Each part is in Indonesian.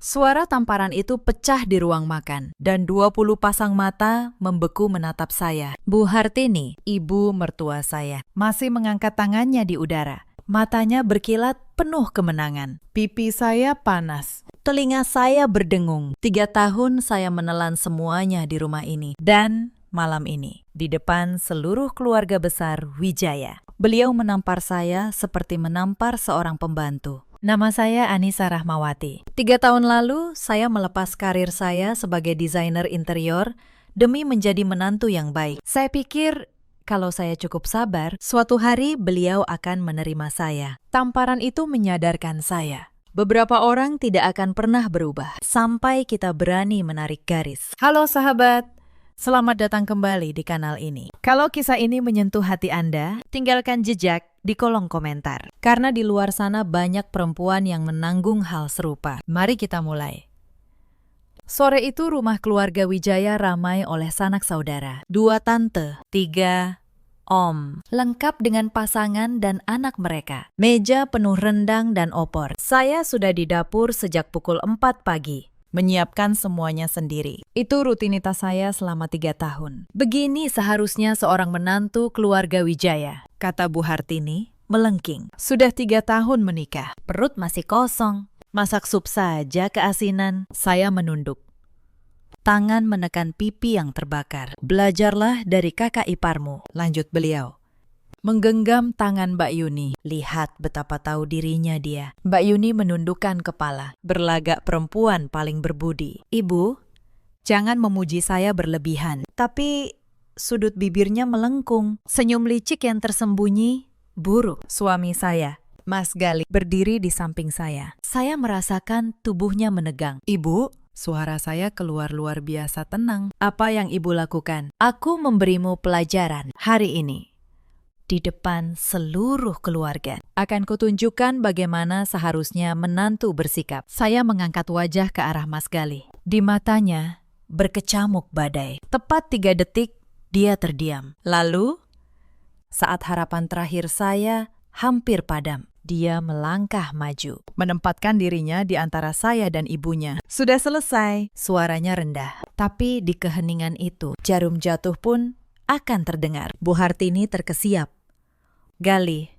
Suara tamparan itu pecah di ruang makan, dan 20 pasang mata membeku menatap saya. Bu Hartini, ibu mertua saya, masih mengangkat tangannya di udara. Matanya berkilat penuh kemenangan. Pipi saya panas. Telinga saya berdengung. 3 tahun saya menelan semuanya di rumah ini. Dan malam ini, di depan seluruh keluarga besar Wijaya. Beliau menampar saya seperti menampar seorang pembantu. Nama saya Anissa Rahmawati. 3 tahun lalu, saya melepas karir saya sebagai desainer interior demi menjadi menantu yang baik. Saya pikir kalau saya cukup sabar, suatu hari beliau akan menerima saya. Tamparan itu menyadarkan saya. Beberapa orang tidak akan pernah berubah sampai kita berani menarik garis. Halo sahabat, selamat datang kembali di kanal ini. Kalau kisah ini menyentuh hati Anda, tinggalkan jejak di kolom komentar. Karena di luar sana banyak perempuan yang menanggung hal serupa. Mari kita mulai. Sore itu rumah keluarga Wijaya ramai oleh sanak saudara. 2 tante, 3 om, lengkap dengan pasangan dan anak mereka. Meja penuh rendang dan opor. Saya sudah di dapur sejak pukul 4 pagi. Menyiapkan semuanya sendiri. Itu rutinitas saya selama 3 tahun. Begini seharusnya seorang menantu keluarga Wijaya, kata Bu Hartini, melengking. Sudah 3 tahun menikah, perut masih kosong. Masak sup saja keasinan. Saya menunduk. Tangan menekan pipi yang terbakar. Belajarlah dari kakak iparmu, lanjut beliau. Menggenggam tangan Mbak Yuni. Lihat betapa tahu dirinya dia. Mbak Yuni menundukkan kepala. Berlagak perempuan paling berbudi. Ibu, jangan memuji saya berlebihan. Tapi sudut bibirnya melengkung. Senyum licik yang tersembunyi buruk. Suami saya, Mas Gali, berdiri di samping saya. Saya merasakan tubuhnya menegang. Ibu, suara saya keluar luar biasa tenang. Apa yang ibu lakukan? Aku memberimu pelajaran hari ini. Di depan seluruh keluarga. Akan kutunjukkan bagaimana seharusnya menantu bersikap. Saya mengangkat wajah ke arah Mas Gali. Di matanya berkecamuk badai. Tepat 3 detik, dia terdiam. Lalu, saat harapan terakhir saya hampir padam, dia melangkah maju. Menempatkan dirinya di antara saya dan ibunya. Sudah selesai, suaranya rendah. Tapi di keheningan itu, jarum jatuh pun akan terdengar. Bu Hartini terkesiap. Gali,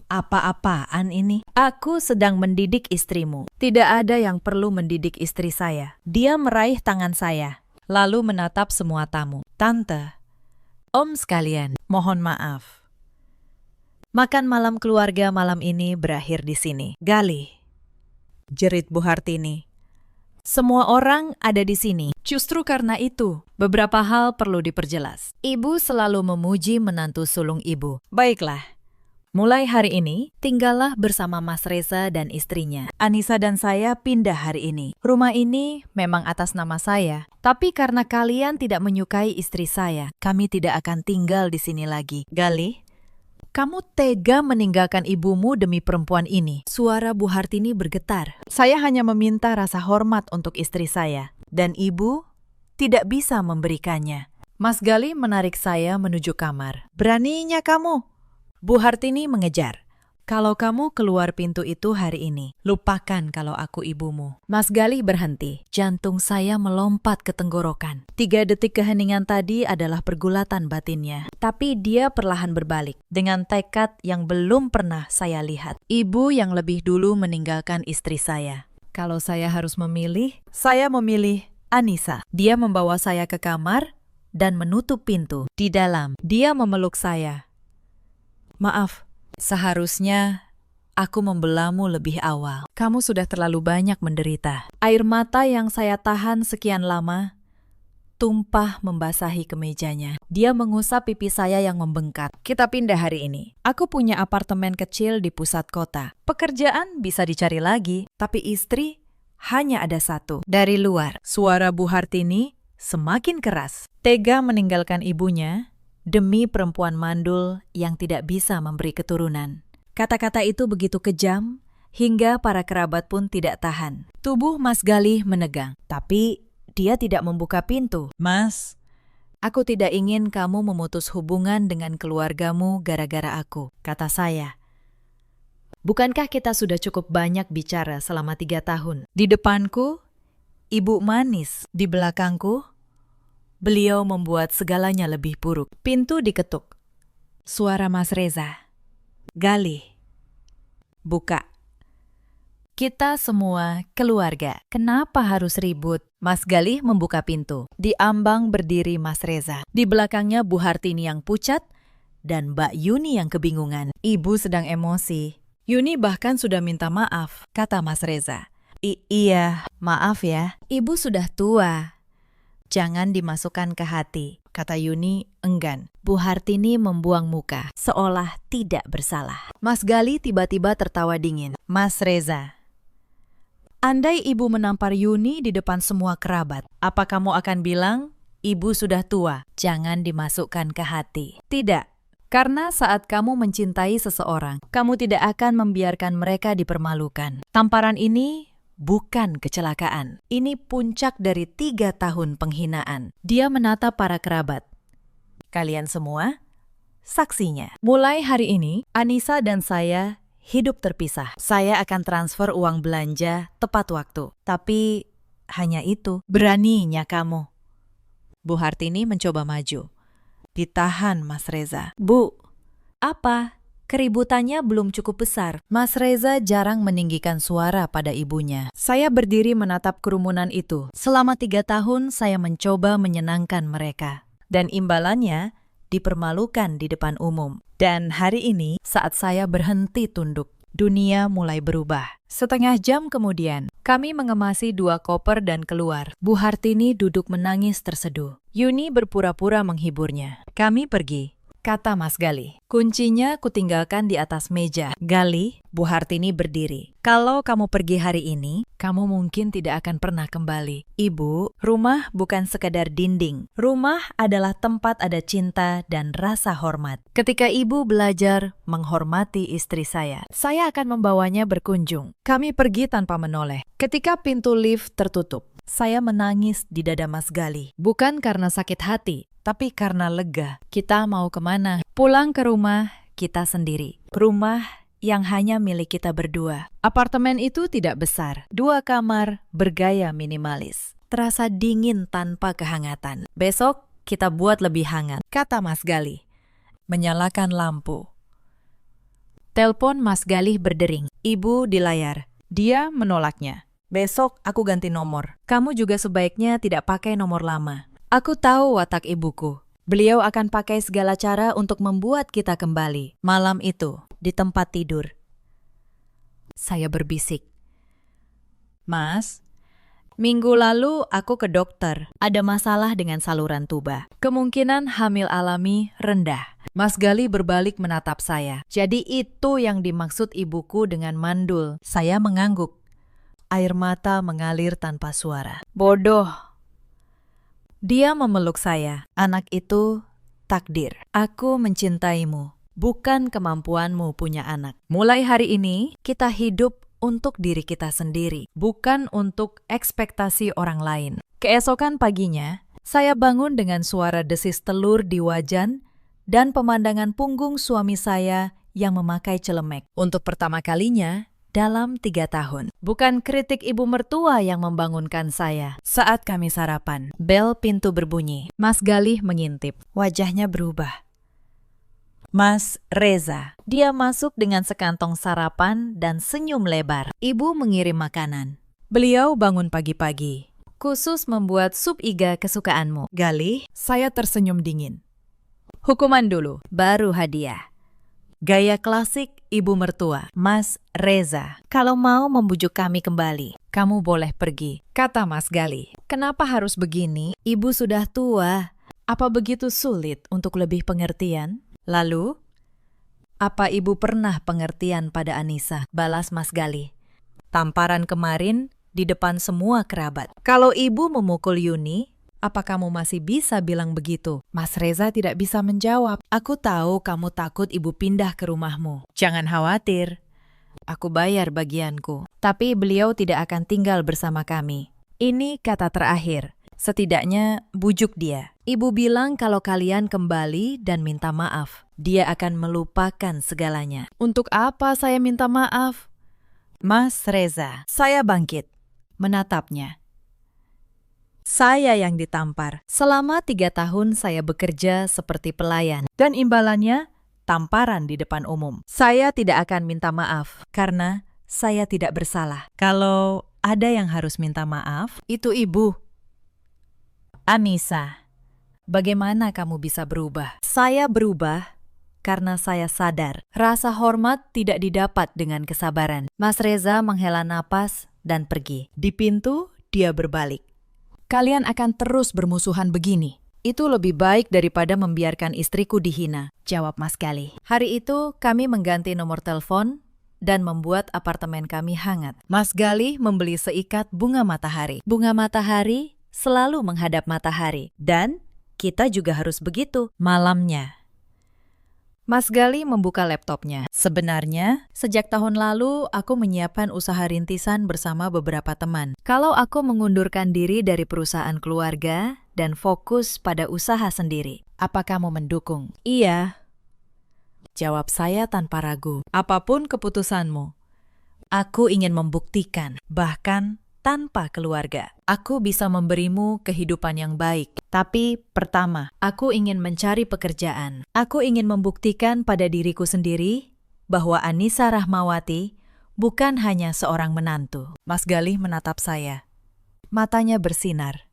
apa-apaan ini? Aku sedang mendidik istrimu. Tidak ada yang perlu mendidik istri saya. Dia meraih tangan saya, lalu menatap semua tamu. Tante, om sekalian, mohon maaf. Makan malam keluarga malam ini berakhir di sini. Gali, jerit Bu Hartini. Semua orang ada di sini. Justru karena itu, beberapa hal perlu diperjelas. Ibu selalu memuji menantu sulung ibu. Baiklah. Mulai hari ini, tinggallah bersama Mas Reza dan istrinya. Anissa dan saya pindah hari ini. Rumah ini memang atas nama saya, tapi karena kalian tidak menyukai istri saya, kami tidak akan tinggal di sini lagi. Gali, kamu tega meninggalkan ibumu demi perempuan ini. Suara Bu Hartini bergetar. Saya hanya meminta rasa hormat untuk istri saya, dan ibu tidak bisa memberikannya. Mas Gali menarik saya menuju kamar. Beraninya kamu? Bu Hartini mengejar. Kalau kamu keluar pintu itu hari ini, lupakan kalau aku ibumu. Mas Gali berhenti. Jantung saya melompat ke tenggorokan. 3 detik keheningan tadi adalah pergulatan batinnya. Tapi dia perlahan berbalik. Dengan tekad yang belum pernah saya lihat. Ibu yang lebih dulu meninggalkan istri saya. Kalau saya harus memilih, saya memilih Anissa. Dia membawa saya ke kamar dan menutup pintu. Di dalam, dia memeluk saya. Maaf, seharusnya aku membelamu lebih awal. Kamu sudah terlalu banyak menderita. Air mata yang saya tahan sekian lama tumpah membasahi kemejanya. Dia mengusap pipi saya yang membengkak. Kita pindah hari ini. Aku punya apartemen kecil di pusat kota. Pekerjaan bisa dicari lagi, tapi istri hanya ada 1. Dari luar, suara Bu Hartini semakin keras. Tega meninggalkan ibunya demi perempuan mandul yang tidak bisa memberi keturunan. Kata-kata itu begitu kejam, hingga para kerabat pun tidak tahan. Tubuh Mas Gali menegang, tapi dia tidak membuka pintu. Mas, aku tidak ingin kamu memutus hubungan dengan keluargamu gara-gara aku, kata saya. Bukankah kita sudah cukup banyak bicara selama 3 tahun? Di depanku, ibu manis di belakangku. Beliau membuat segalanya lebih buruk. Pintu diketuk. Suara Mas Reza. Galih. Buka. Kita semua keluarga. Kenapa harus ribut? Mas Galih membuka pintu. Di ambang berdiri Mas Reza. Di belakangnya Bu Hartini yang pucat dan Mbak Yuni yang kebingungan. Ibu sedang emosi. Yuni bahkan sudah minta maaf, kata Mas Reza. Iya, maaf ya. Ibu sudah tua. Jangan dimasukkan ke hati, kata Yuni enggan. Bu Hartini membuang muka, seolah tidak bersalah. Mas Galih tiba-tiba tertawa dingin. Mas Reza, andai ibu menampar Yuni di depan semua kerabat, apa kamu akan bilang, ibu sudah tua, jangan dimasukkan ke hati? Tidak, karena saat kamu mencintai seseorang, kamu tidak akan membiarkan mereka dipermalukan. Tamparan ini bukan kecelakaan. Ini puncak dari 3 tahun penghinaan. Dia menatap para kerabat. Kalian semua, saksinya. Mulai hari ini, Anissa dan saya hidup terpisah. Saya akan transfer uang belanja tepat waktu. Tapi hanya itu. Beraninya kamu. Bu Hartini mencoba maju. Ditahan Mas Reza. Bu, apa? Keributannya belum cukup besar. Mas Reza jarang meninggikan suara pada ibunya. Saya berdiri menatap kerumunan itu. Selama 3 tahun saya mencoba menyenangkan mereka. Dan imbalannya dipermalukan di depan umum. Dan hari ini saat saya berhenti tunduk, dunia mulai berubah. Setengah jam kemudian, kami mengemasi 2 koper dan keluar. Bu Hartini duduk menangis terseduh. Yuni berpura-pura menghiburnya. Kami pergi. Kata Mas Galih. Kuncinya kutinggalkan di atas meja. Galih, Bu Hartini berdiri. Kalau kamu pergi hari ini, kamu mungkin tidak akan pernah kembali. Ibu, rumah bukan sekadar dinding. Rumah adalah tempat ada cinta dan rasa hormat. Ketika ibu belajar menghormati istri saya akan membawanya berkunjung. Kami pergi tanpa menoleh. Ketika pintu lift tertutup, saya menangis di dada Mas Galih. Bukan karena sakit hati, tapi karena lega. Kita mau kemana? Pulang ke rumah kita sendiri. Rumah yang hanya milik kita berdua. Apartemen itu tidak besar. 2 kamar bergaya minimalis. Terasa dingin tanpa kehangatan. Besok kita buat lebih hangat, kata Mas Galih. Menyalakan lampu. Telepon Mas Galih berdering. Ibu di layar. Dia menolaknya. Besok aku ganti nomor. Kamu juga sebaiknya tidak pakai nomor lama. Aku tahu watak ibuku. Beliau akan pakai segala cara untuk membuat kita kembali. Malam itu, di tempat tidur, saya berbisik. Mas, minggu lalu aku ke dokter. Ada masalah dengan saluran tuba. Kemungkinan hamil alami rendah. Mas Galih berbalik menatap saya. Jadi itu yang dimaksud ibuku dengan mandul. Saya mengangguk. Air mata mengalir tanpa suara. Bodoh. Dia memeluk saya. Anak itu takdir. Aku mencintaimu, bukan kemampuanmu punya anak. Mulai hari ini, kita hidup untuk diri kita sendiri, bukan untuk ekspektasi orang lain. Keesokan paginya, saya bangun dengan suara desis telur di wajan dan pemandangan punggung suami saya yang memakai celemek. Untuk pertama kalinya dalam 3 tahun. Bukan kritik ibu mertua yang membangunkan saya. Saat kami sarapan, bel pintu berbunyi. Mas Galih mengintip. Wajahnya berubah. Mas Reza. Dia masuk dengan sekantong sarapan dan senyum lebar. Ibu mengirim makanan. Beliau bangun pagi-pagi. Khusus membuat sup iga kesukaanmu. Galih, saya tersenyum dingin. Hukuman dulu, baru hadiah. Gaya klasik ibu mertua, Mas Reza. Kalau mau membujuk kami kembali, kamu boleh pergi, kata Mas Galih. Kenapa harus begini? Ibu sudah tua. Apa begitu sulit untuk lebih pengertian? Lalu, apa ibu pernah pengertian pada Anissa? Balas Mas Galih. Tamparan kemarin di depan semua kerabat. Kalau ibu memukul Yuni, apa kamu masih bisa bilang begitu? Mas Reza tidak bisa menjawab. Aku tahu kamu takut ibu pindah ke rumahmu. Jangan khawatir. Aku bayar bagianku. Tapi beliau tidak akan tinggal bersama kami. Ini kata terakhir. Setidaknya bujuk dia. Ibu bilang kalau kalian kembali dan minta maaf, dia akan melupakan segalanya. Untuk apa saya minta maaf? Mas Reza, saya bangkit, menatapnya. Saya yang ditampar. Selama 3 tahun saya bekerja seperti pelayan. Dan imbalannya, tamparan di depan umum. Saya tidak akan minta maaf karena saya tidak bersalah. Kalau ada yang harus minta maaf, itu ibu. Anissa, bagaimana kamu bisa berubah? Saya berubah karena saya sadar rasa hormat tidak didapat dengan kesabaran. Mas Reza menghela napas dan pergi. Di pintu, dia berbalik. Kalian akan terus bermusuhan begini. Itu lebih baik daripada membiarkan istriku dihina, jawab Mas Gali. Hari itu kami mengganti nomor telepon dan membuat apartemen kami hangat. Mas Gali membeli seikat bunga matahari. Bunga matahari selalu menghadap matahari. Dan kita juga harus begitu malamnya. Mas Gali membuka laptopnya. Sebenarnya, sejak tahun lalu aku menyiapkan usaha rintisan bersama beberapa teman. Kalau aku mengundurkan diri dari perusahaan keluarga dan fokus pada usaha sendiri, apa kamu mendukung? Iya, jawab saya tanpa ragu. Apapun keputusanmu, aku ingin membuktikan, bahkan tanpa keluarga, aku bisa memberimu kehidupan yang baik. Tapi pertama, aku ingin mencari pekerjaan. Aku ingin membuktikan pada diriku sendiri bahwa Anissa Rahmawati bukan hanya seorang menantu. Mas Galih menatap saya. Matanya bersinar.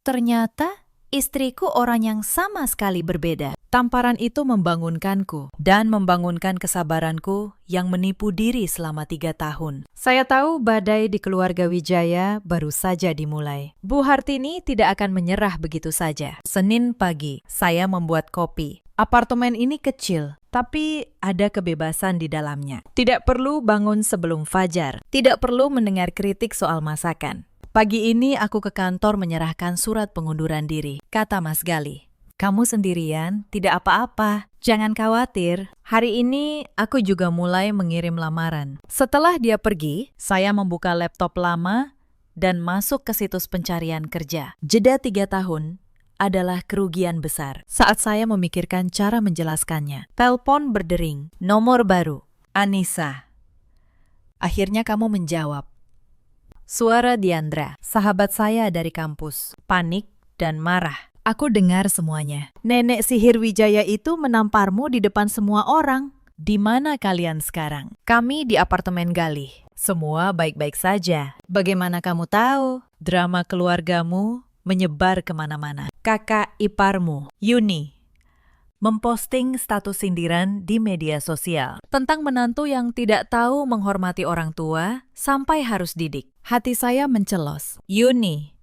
Ternyata istriku orang yang sama sekali berbeda. Tamparan itu membangunkanku dan membangunkan kesabaranku yang menipu diri selama 3 tahun. Saya tahu badai di keluarga Wijaya baru saja dimulai. Bu Hartini tidak akan menyerah begitu saja. Senin pagi, saya membuat kopi. Apartemen ini kecil, tapi ada kebebasan di dalamnya. Tidak perlu bangun sebelum fajar. Tidak perlu mendengar kritik soal masakan. Pagi ini aku ke kantor menyerahkan surat pengunduran diri, kata Mas Gali. Kamu sendirian, tidak apa-apa. Jangan khawatir. Hari ini aku juga mulai mengirim lamaran. Setelah dia pergi, saya membuka laptop lama dan masuk ke situs pencarian kerja. Jeda 3 tahun adalah kerugian besar. Saat saya memikirkan cara menjelaskannya, telepon berdering. Nomor baru. Anissa. Akhirnya kamu menjawab. Suara Diandra, sahabat saya dari kampus. Panik dan marah. Aku dengar semuanya. Nenek sihir Wijaya itu menamparmu di depan semua orang. Di mana kalian sekarang? Kami di apartemen Galih. Semua baik-baik saja. Bagaimana kamu tahu? Drama keluargamu menyebar kemana-mana. Kakak iparmu, Yuni, memposting status sindiran di media sosial tentang menantu yang tidak tahu menghormati orang tua sampai harus didik. Hati saya mencelos. Yuni,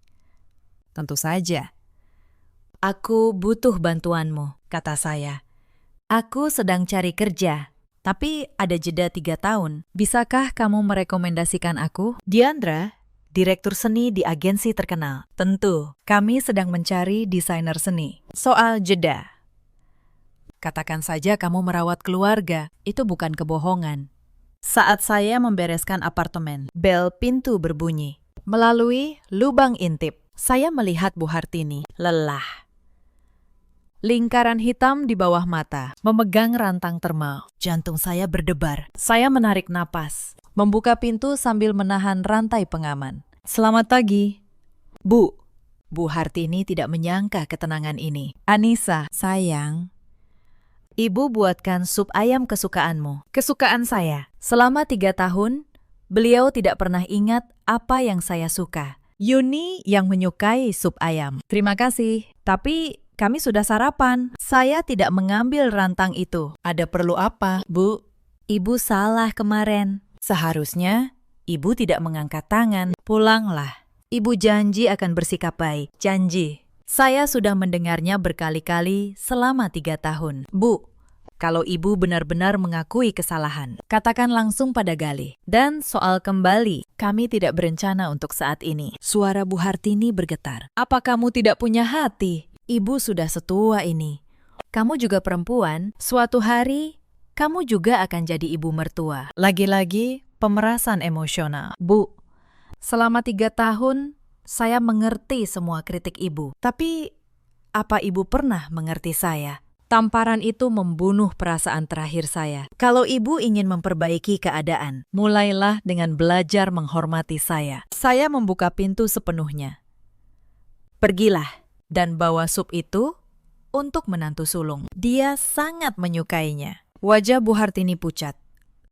tentu saja. Aku butuh bantuanmu, kata saya. Aku sedang cari kerja, tapi ada jeda 3 tahun. Bisakah kamu merekomendasikan aku? Diandra, direktur seni di agensi terkenal. Tentu, kami sedang mencari desainer seni. Soal jeda. Katakan saja kamu merawat keluarga, itu bukan kebohongan. Saat saya membereskan apartemen, bel pintu berbunyi. Melalui lubang intip, saya melihat Bu Hartini, lelah. Lingkaran hitam di bawah mata, memegang rantang termal. Jantung saya berdebar. Saya menarik napas, membuka pintu sambil menahan rantai pengaman. Selamat pagi, Bu. Bu Hartini tidak menyangka ketenangan ini. Anissa, sayang. Ibu buatkan sup ayam kesukaanmu. Kesukaan saya. Selama 3 tahun, beliau tidak pernah ingat apa yang saya suka. Yuni yang menyukai sup ayam. Terima kasih. Tapi kami sudah sarapan. Saya tidak mengambil rantang itu. Ada perlu apa, Bu? Ibu salah kemarin. Seharusnya ibu tidak mengangkat tangan. Pulanglah. Ibu janji akan bersikap baik. Janji. Saya sudah mendengarnya berkali-kali selama 3 tahun. Bu, kalau ibu benar-benar mengakui kesalahan, katakan langsung pada Galih. Dan soal kembali, kami tidak berencana untuk saat ini. Suara Bu Hartini bergetar. Apa kamu tidak punya hati? Ibu sudah setua ini. Kamu juga perempuan, suatu hari kamu juga akan jadi ibu mertua. Lagi-lagi pemerasan emosional. Bu, selama 3 tahun saya mengerti semua kritik ibu. Tapi apa ibu pernah mengerti saya? Tamparan itu membunuh perasaan terakhir saya. Kalau ibu ingin memperbaiki keadaan, mulailah dengan belajar menghormati saya. Saya membuka pintu sepenuhnya. Pergilah dan bawa sup itu untuk menantu sulung. Dia sangat menyukainya. Wajah Bu Hartini pucat.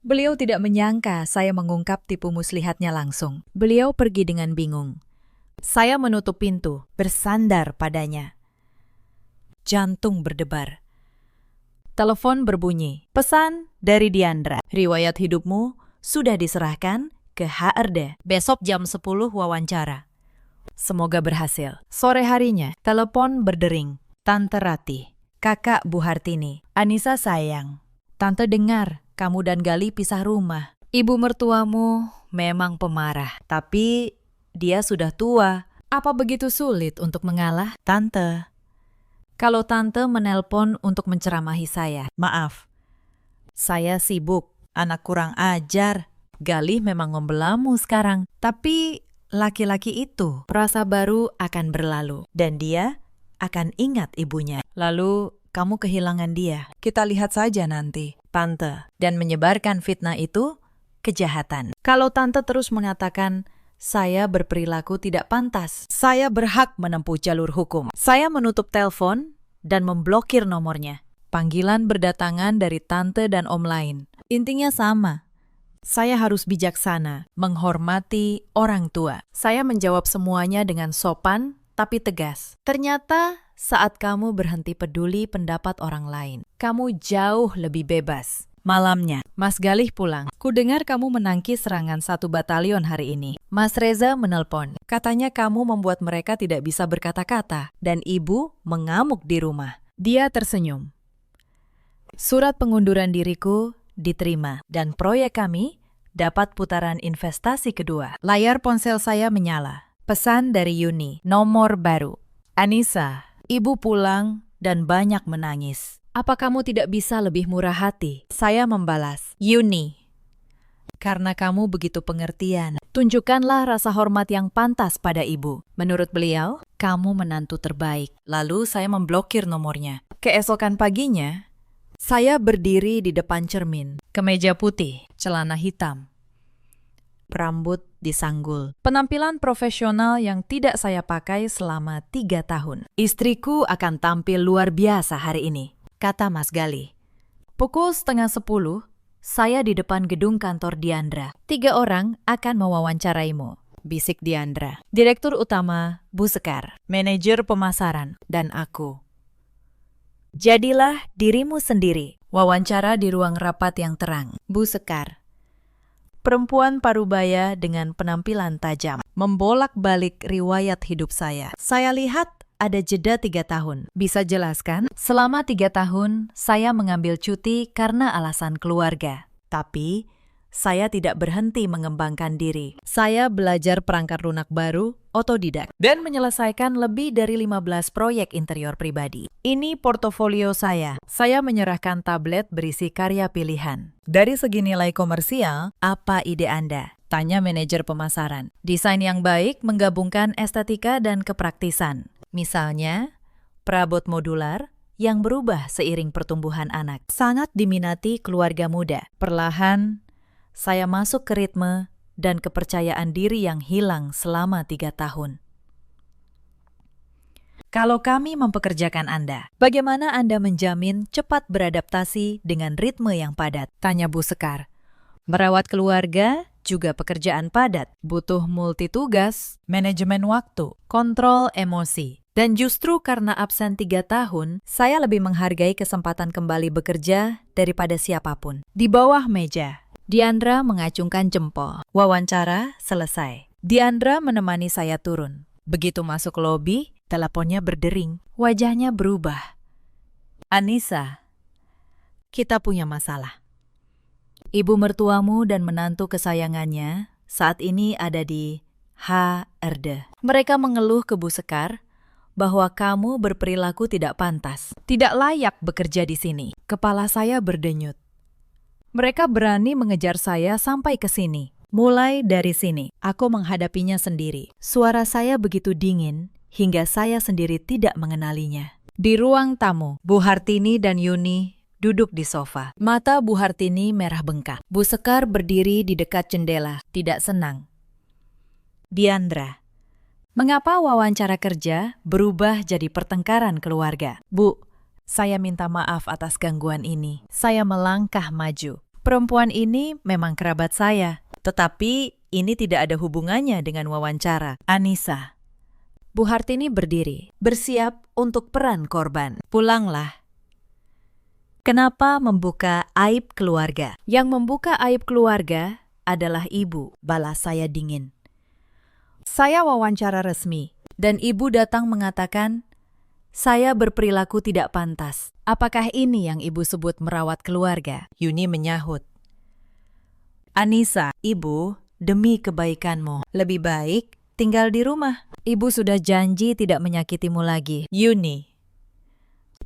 Beliau tidak menyangka saya mengungkap tipu muslihatnya langsung. Beliau pergi dengan bingung. Saya menutup pintu, bersandar padanya. Jantung berdebar. Telepon berbunyi. Pesan dari Diandra. Riwayat hidupmu sudah diserahkan ke HRD. Besok jam 10 wawancara. Semoga berhasil. Sore harinya, telepon berdering. Tante Ratih, kakak Bu Hartini. Anissa sayang. Tante dengar kamu dan Gali pisah rumah. Ibu mertuamu memang pemarah, tapi dia sudah tua. Apa begitu sulit untuk mengalah? Tante. Kalau tante menelpon untuk menceramahi saya, maaf. Saya sibuk, anak kurang ajar. Galih memang membelamu sekarang, tapi laki-laki itu perasa baru akan berlalu dan dia akan ingat ibunya. Lalu kamu kehilangan dia. Kita lihat saja nanti, tante. Dan menyebarkan fitnah itu kejahatan. Kalau tante terus mengatakan saya berperilaku tidak pantas, saya berhak menempuh jalur hukum. Saya menutup telepon dan memblokir nomornya. Panggilan berdatangan dari tante dan om lain. Intinya sama. Saya harus bijaksana, menghormati orang tua. Saya menjawab semuanya dengan sopan tapi tegas. Ternyata saat kamu berhenti peduli pendapat orang lain, kamu jauh lebih bebas. Malamnya, Mas Galih pulang. Kudengar kamu menangkis serangan 1 batalion hari ini. Mas Reza menelpon. Katanya kamu membuat mereka tidak bisa berkata-kata dan ibu mengamuk di rumah. Dia tersenyum. Surat pengunduran diriku diterima dan proyek kami dapat putaran investasi kedua. Layar ponsel saya menyala. Pesan dari Yuni, nomor baru. Anissa, ibu pulang dan banyak menangis. Apa kamu tidak bisa lebih murah hati? Saya membalas, Yuni, karena kamu begitu pengertian. Tunjukkanlah rasa hormat yang pantas pada ibu. Menurut beliau, kamu menantu terbaik. Lalu saya memblokir nomornya. Keesokan paginya, saya berdiri di depan cermin. Kemeja putih, celana hitam. Rambut disanggul. Penampilan profesional yang tidak saya pakai selama 3 tahun. Istriku akan tampil luar biasa hari ini, kata Mas Gali. Pukul 9:30, saya di depan gedung kantor Diandra. 3 orang akan mewawancaraimu, bisik Diandra. Direktur utama Bu Sekar, manajer pemasaran, dan aku. Jadilah dirimu sendiri. Wawancara di ruang rapat yang terang. Bu Sekar. Perempuan parubaya dengan penampilan tajam, membolak-balik riwayat hidup saya. Saya lihat ada jeda 3 tahun. Bisa jelaskan? Selama 3 tahun, saya mengambil cuti karena alasan keluarga. Tapi, saya tidak berhenti mengembangkan diri. Saya belajar perangkat lunak baru, otodidak, dan menyelesaikan lebih dari 15 proyek interior pribadi. Ini portofolio saya. Saya menyerahkan tablet berisi karya pilihan. Dari segi nilai komersial, apa ide Anda? Tanya manajer pemasaran. Desain yang baik menggabungkan estetika dan kepraktisan. Misalnya, perabot modular yang berubah seiring pertumbuhan anak. Sangat diminati keluarga muda. Perlahan, saya masuk ke ritme dan kepercayaan diri yang hilang selama 3 tahun. Kalau kami mempekerjakan Anda, bagaimana Anda menjamin cepat beradaptasi dengan ritme yang padat? Tanya Bu Sekar. Merawat keluarga juga pekerjaan padat, butuh multitugas, manajemen waktu, kontrol emosi. Dan justru karena absen 3 tahun, saya lebih menghargai kesempatan kembali bekerja daripada siapapun. Di bawah meja, Diandra mengacungkan jempol. Wawancara selesai. Diandra menemani saya turun. Begitu masuk lobi, teleponnya berdering. Wajahnya berubah. Anissa, kita punya masalah. Ibu mertuamu dan menantu kesayangannya saat ini ada di HRD. Mereka mengeluh ke Bu Sekar bahwa kamu berperilaku tidak pantas, tidak layak bekerja di sini. Kepala saya berdenyut. Mereka berani mengejar saya sampai ke sini. Mulai dari sini, aku menghadapinya sendiri. Suara saya begitu dingin hingga saya sendiri tidak mengenalinya. Di ruang tamu, Bu Hartini dan Yuni duduk di sofa. Mata Bu Hartini merah bengkak. Bu Sekar berdiri di dekat jendela, tidak senang. Diandra, Mengapa wawancara kerja berubah jadi pertengkaran keluarga? Bu, saya minta maaf atas gangguan ini. Saya melangkah maju. Perempuan ini memang kerabat saya, tetapi ini tidak ada hubungannya dengan wawancara. Anissa. Bu Hartini berdiri, bersiap untuk peran korban. Pulanglah. Kenapa membuka aib keluarga? Yang membuka aib keluarga adalah ibu, balas saya dingin. Saya wawancara resmi, dan ibu datang mengatakan, saya berperilaku tidak pantas. Apakah ini yang ibu sebut merawat keluarga? Yuni menyahut. Anissa, ibu, demi kebaikanmu, lebih baik tinggal di rumah. Ibu sudah janji tidak menyakitimu lagi. Yuni,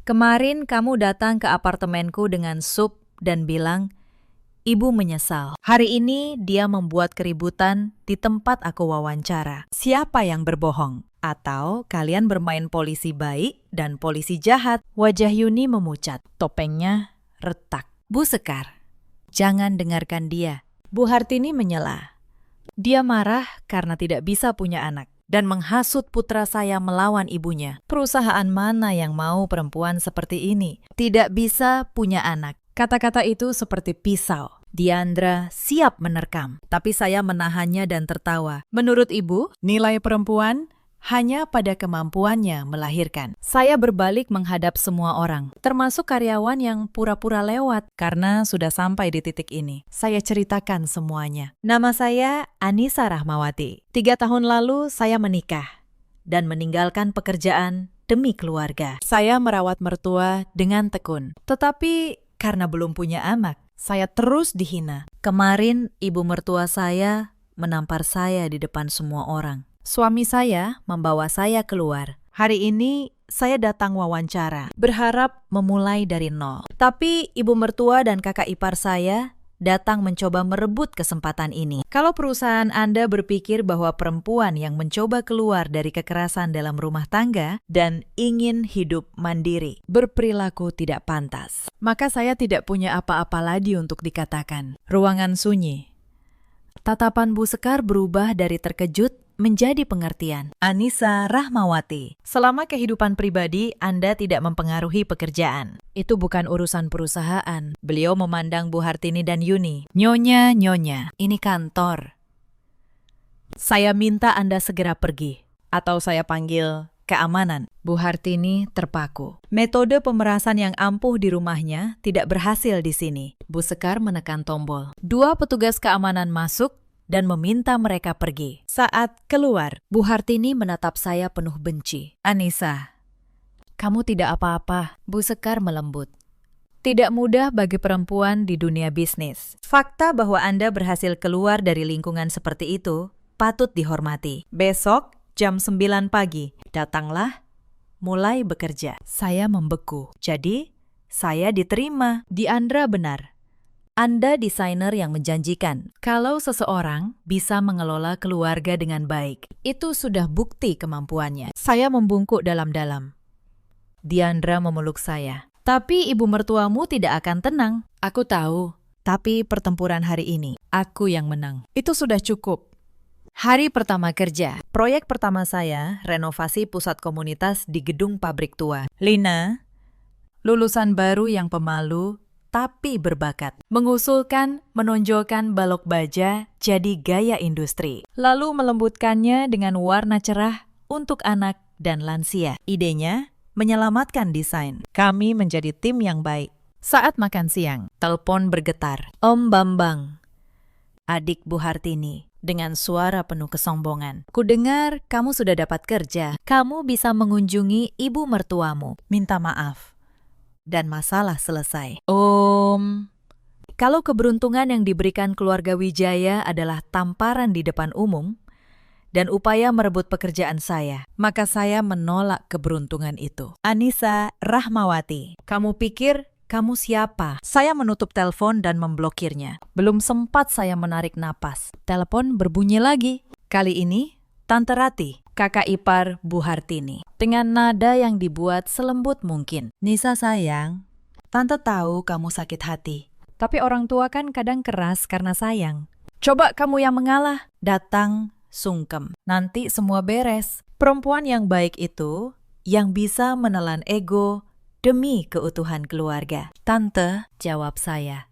kemarin kamu datang ke apartemenku dengan sup dan bilang, ibu menyesal. Hari ini dia membuat keributan di tempat aku wawancara. Siapa yang berbohong? Atau kalian bermain polisi baik dan polisi jahat? Wajah Yuni memucat, topengnya retak. Bu Sekar, jangan dengarkan dia. Bu Hartini menyela. Dia marah karena tidak bisa punya anak dan menghasut putra saya melawan ibunya. Perusahaan mana yang mau perempuan seperti ini? Tidak bisa punya anak. Kata-kata itu seperti pisau. Diandra siap menerkam, tapi saya menahannya dan tertawa. Menurut ibu, nilai perempuan hanya pada kemampuannya melahirkan. Saya berbalik menghadap semua orang, termasuk karyawan yang pura-pura lewat karena sudah sampai di titik ini. Saya ceritakan semuanya. Nama saya Anissa Rahmawati. 3 tahun lalu saya menikah dan meninggalkan pekerjaan demi keluarga. Saya merawat mertua dengan tekun. Tetapi karena belum punya anak, saya terus dihina. Kemarin ibu mertua saya menampar saya di depan semua orang. Suami saya membawa saya keluar. Hari ini saya datang wawancara, berharap memulai dari nol. Tapi ibu mertua dan kakak ipar saya datang mencoba merebut kesempatan ini. Kalau perusahaan Anda berpikir bahwa perempuan yang mencoba keluar dari kekerasan dalam rumah tangga dan ingin hidup mandiri, berperilaku tidak pantas, maka saya tidak punya apa-apa lagi untuk dikatakan. Ruangan sunyi. Tatapan Bu Sekar berubah dari terkejut menjadi pengertian. Anissa Rahmawati, selama kehidupan pribadi Anda tidak mempengaruhi pekerjaan. Itu bukan urusan perusahaan. Beliau memandang Bu Hartini dan Yuni. Nyonya, ini kantor. Saya minta Anda segera pergi. Atau saya panggil keamanan. Bu Hartini terpaku. Metode pemerasan yang ampuh di rumahnya tidak berhasil di sini. Bu Sekar menekan tombol. 2 petugas keamanan masuk dan meminta mereka pergi. Saat keluar, Bu Hartini menatap saya penuh benci. Anissa, kamu tidak apa-apa. Bu Sekar melembut. Tidak mudah bagi perempuan di dunia bisnis. Fakta bahwa Anda berhasil keluar dari lingkungan seperti itu patut dihormati. Besok jam 9 pagi, datanglah, mulai bekerja. Saya membeku. Jadi, saya diterima. Diandra benar. Anda desainer yang menjanjikan. Kalau seseorang bisa mengelola keluarga dengan baik, itu sudah bukti kemampuannya. Saya membungkuk dalam-dalam. Diandra memeluk saya. Tapi ibu mertuamu tidak akan tenang. Aku tahu. Tapi pertempuran hari ini, aku yang menang. Itu sudah cukup. Hari pertama kerja. Proyek pertama saya, renovasi pusat komunitas di gedung pabrik tua. Lina, lulusan baru yang pemalu, tapi berbakat. Mengusulkan, menonjolkan balok baja jadi gaya industri. Lalu melembutkannya dengan warna cerah untuk anak dan lansia. Idenya, menyelamatkan desain. Kami menjadi tim yang baik. Saat makan siang, telepon bergetar. Om Bambang, adik Bu Hartini, dengan suara penuh kesombongan. Kudengar kamu sudah dapat kerja. Kamu bisa mengunjungi ibu mertuamu. Minta maaf. Dan masalah selesai. Kalau keberuntungan yang diberikan keluarga Wijaya adalah tamparan di depan umum dan upaya merebut pekerjaan saya, maka saya menolak keberuntungan itu. Anissa Rahmawati, kamu pikir kamu siapa? Saya menutup telepon dan memblokirnya. Belum sempat saya menarik napas. Telepon berbunyi lagi. Kali ini, Tante Rati, kakak ipar Bu Hartini, dengan nada yang dibuat selembut mungkin. Nisa sayang, Tante tahu kamu sakit hati. Tapi orang tua kan kadang keras karena sayang. Coba kamu yang mengalah. Datang sungkem. Nanti semua beres. Perempuan yang baik itu yang bisa menelan ego demi keutuhan keluarga. Tante, jawab saya.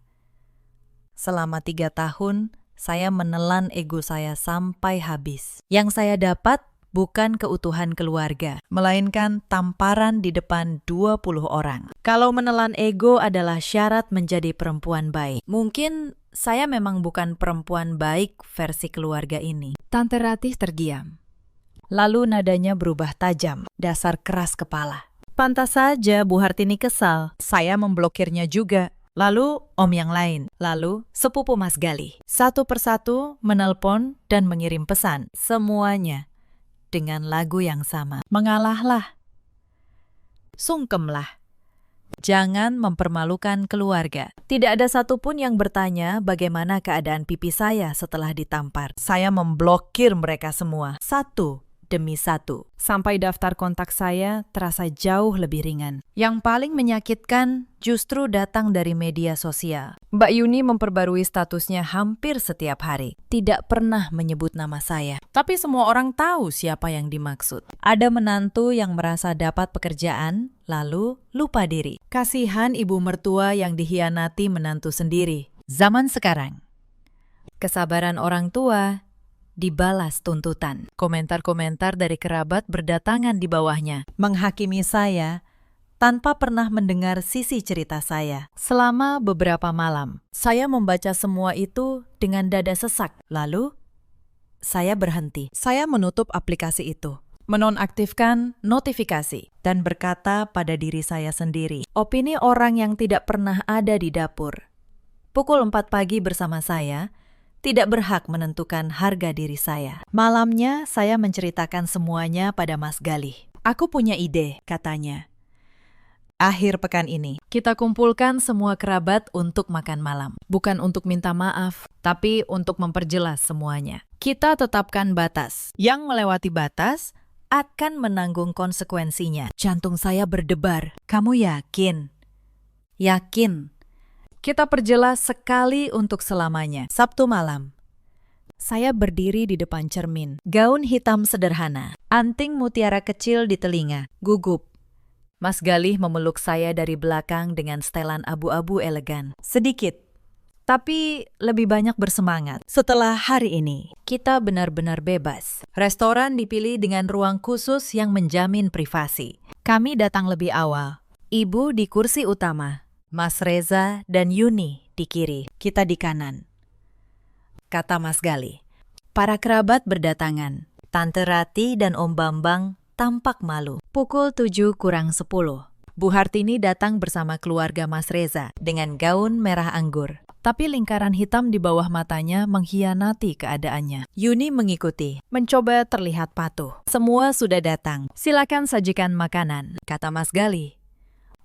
Selama 3 tahun, saya menelan ego saya sampai habis. Yang saya dapat bukan keutuhan keluarga, melainkan tamparan di depan 20 orang. Kalau menelan ego adalah syarat menjadi perempuan baik, mungkin saya memang bukan perempuan baik versi keluarga ini. Tante Ratih terdiam. Lalu nadanya berubah tajam, dasar keras kepala. Pantas saja Bu Hartini kesal, saya memblokirnya juga. Lalu om yang lain, lalu sepupu Mas Galih. Satu persatu menelpon dan mengirim pesan, semuanya dengan lagu yang sama. Mengalahlah. Sungkemlah. Jangan mempermalukan keluarga. Tidak ada satupun yang bertanya bagaimana keadaan pipi saya setelah ditampar. Saya memblokir mereka semua, satu demi satu. Sampai daftar kontak saya terasa jauh lebih ringan. Yang paling menyakitkan justru datang dari media sosial. Mbak Yuni memperbarui statusnya hampir setiap hari. Tidak pernah menyebut nama saya. Tapi semua orang tahu siapa yang dimaksud. Ada menantu yang merasa dapat pekerjaan, lalu lupa diri. Kasihan ibu mertua yang dihianati menantu sendiri. Zaman sekarang, kesabaran orang tua dibalas tuntutan. Komentar-komentar dari kerabat berdatangan di bawahnya, menghakimi saya tanpa pernah mendengar sisi cerita saya. Selama beberapa malam, saya membaca semua itu dengan dada sesak. Lalu, saya berhenti. Saya menutup aplikasi itu, menonaktifkan notifikasi, dan berkata pada diri saya sendiri, opini orang yang tidak pernah ada di dapur pukul 4 pagi bersama saya tidak berhak menentukan harga diri saya. Malamnya, saya menceritakan semuanya pada Mas Galih. Aku punya ide, katanya. Akhir pekan ini, kita kumpulkan semua kerabat untuk makan malam. Bukan untuk minta maaf, tapi untuk memperjelas semuanya. Kita tetapkan batas. Yang melewati batas akan menanggung konsekuensinya. Jantung saya berdebar. Kamu yakin? Yakin. Kita perjelas sekali untuk selamanya. Sabtu malam, saya berdiri di depan cermin. Gaun hitam sederhana, anting mutiara kecil di telinga, gugup. Mas Galih memeluk saya dari belakang dengan setelan abu-abu elegan. Sedikit, tapi lebih banyak bersemangat. Setelah hari ini, kita benar-benar bebas. Restoran dipilih dengan ruang khusus yang menjamin privasi. Kami datang lebih awal. Ibu di kursi utama, Mas Reza dan Yuni di kiri, kita di kanan. Kata Mas Galih. Para kerabat berdatangan. Tante Ratih dan Om Bambang tampak malu. Pukul 7 kurang 10. Bu Hartini datang bersama keluarga Mas Reza dengan gaun merah anggur. Tapi lingkaran hitam di bawah matanya mengkhianati keadaannya. Yuni mengikuti, mencoba terlihat patuh. Semua sudah datang. Silakan sajikan makanan, kata Mas Galih.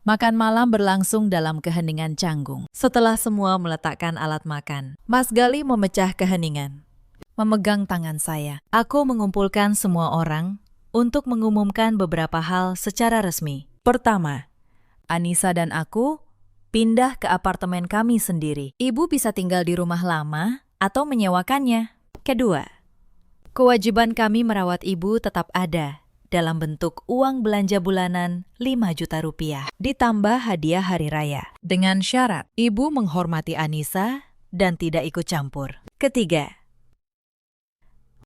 Makan malam berlangsung dalam keheningan canggung. Setelah semua meletakkan alat makan, Mas Galih memecah keheningan, memegang tangan saya. Aku mengumpulkan semua orang untuk mengumumkan beberapa hal secara resmi. Pertama, Anissa dan aku pindah ke apartemen kami sendiri. Ibu bisa tinggal di rumah lama atau menyewakannya. Kedua, kewajiban kami merawat ibu tetap ada dalam bentuk uang belanja bulanan 5 juta rupiah, ditambah hadiah hari raya. Dengan syarat, ibu menghormati Anissa dan tidak ikut campur. Ketiga,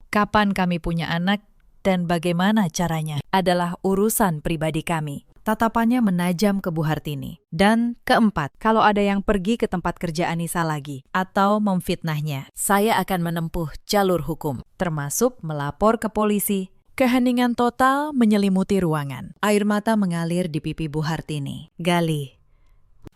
kapan kami punya anak dan bagaimana caranya adalah urusan pribadi kami. Tatapannya menajam ke Bu Hartini. Dan keempat, kalau ada yang pergi ke tempat kerja Anissa lagi atau memfitnahnya, saya akan menempuh jalur hukum, termasuk melapor ke polisi. Keheningan total menyelimuti ruangan. Air mata mengalir di pipi Bu Hartini. Galih,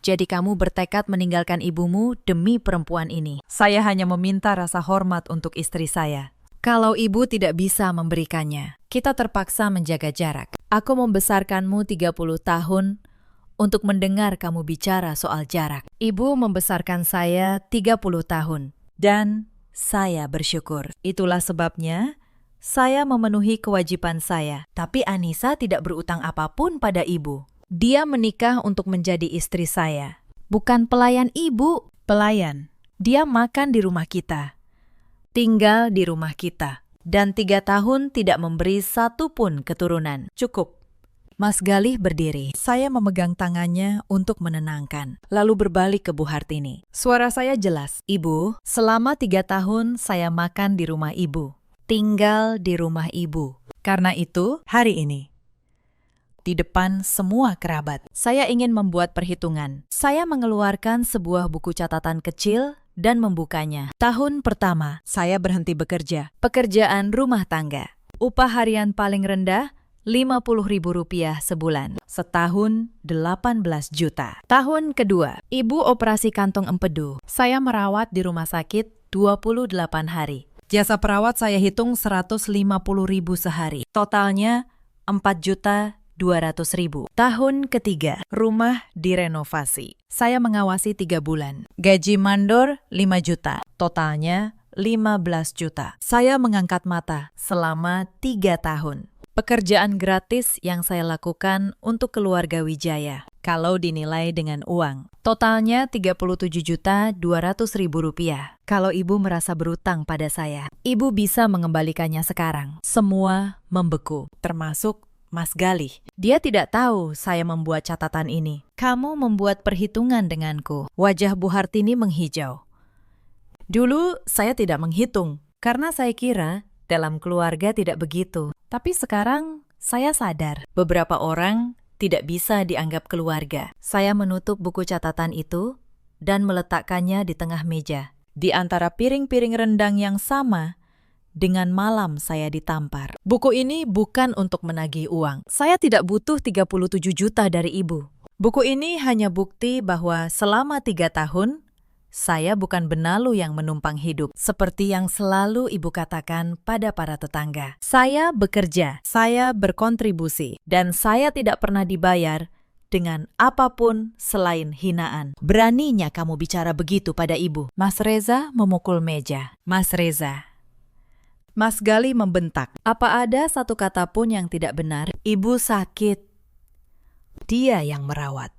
jadi kamu bertekad meninggalkan ibumu demi perempuan ini. Saya hanya meminta rasa hormat untuk istri saya. Kalau ibu tidak bisa memberikannya, kita terpaksa menjaga jarak. Aku membesarkanmu 30 tahun untuk mendengar kamu bicara soal jarak. Ibu membesarkan saya 30 tahun. Dan saya bersyukur. Itulah sebabnya saya memenuhi kewajiban saya, tapi Anissa tidak berutang apapun pada ibu. Dia menikah untuk menjadi istri saya. Bukan pelayan ibu, pelayan. Dia makan di rumah kita, tinggal di rumah kita. dan 3 tahun tidak memberi satu pun keturunan. Cukup. Mas Galih berdiri. Saya memegang tangannya untuk menenangkan, lalu berbalik ke Bu Hartini. Suara saya jelas. Ibu, selama 3 tahun saya makan di rumah ibu. Tinggal di rumah ibu. Karena itu, hari ini, di depan semua kerabat, saya ingin membuat perhitungan. Saya mengeluarkan sebuah buku catatan kecil dan membukanya. Tahun pertama, saya berhenti bekerja. Pekerjaan rumah tangga. Upah harian paling rendah, Rp50.000 sebulan. Setahun 18 juta. Tahun kedua, ibu operasi kantong empedu. Saya merawat di rumah sakit 28 hari. Jasa perawat saya hitung 150.000 sehari. Totalnya 4.200.000. Tahun ketiga, rumah direnovasi. Saya mengawasi 3 bulan. Gaji mandor 5 juta. Totalnya 15 juta. Saya mengangkat mata selama 3 tahun. Pekerjaan gratis yang saya lakukan untuk keluarga Wijaya, kalau dinilai dengan uang. Totalnya Rp37.200.000. Kalau ibu merasa berutang pada saya, ibu bisa mengembalikannya sekarang. Semua membeku, termasuk Mas Galih. Dia tidak tahu saya membuat catatan ini. Kamu membuat perhitungan denganku. Wajah Bu Hartini menghijau. Dulu saya tidak menghitung, karena saya kira dalam keluarga tidak begitu. Tapi sekarang saya sadar beberapa orang tidak bisa dianggap keluarga. Saya menutup buku catatan itu dan meletakkannya di tengah meja, di antara piring-piring rendang yang sama dengan malam saya ditampar. Buku ini bukan untuk menagih uang. Saya tidak butuh 37 juta dari ibu. Buku ini hanya bukti bahwa selama 3 tahun, saya bukan benalu yang menumpang hidup, seperti yang selalu ibu katakan pada para tetangga. Saya bekerja, saya berkontribusi, dan saya tidak pernah dibayar dengan apapun selain hinaan. Beraninya kamu bicara begitu pada ibu. Mas Reza memukul meja. Mas Reza. Mas Galih membentak. Apa ada satu kata pun yang tidak benar? Ibu sakit. Dia yang merawat.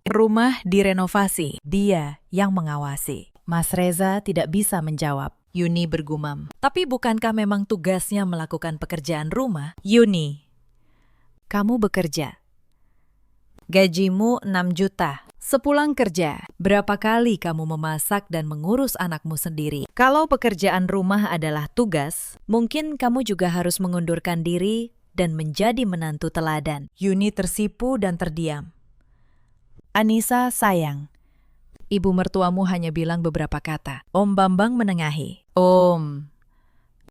Rumah direnovasi, dia yang mengawasi. Mas Reza tidak bisa menjawab. Yuni bergumam. Tapi bukankah memang tugasnya melakukan pekerjaan rumah? Yuni, kamu bekerja. Gajimu 6 juta. Sepulang kerja, berapa kali kamu memasak dan mengurus anakmu sendiri? Kalau pekerjaan rumah adalah tugas, mungkin kamu juga harus mengundurkan diri dan menjadi menantu teladan. Yuni tersipu dan terdiam. Anissa, sayang. Ibu mertuamu hanya bilang beberapa kata. Om Bambang menengahi. Om,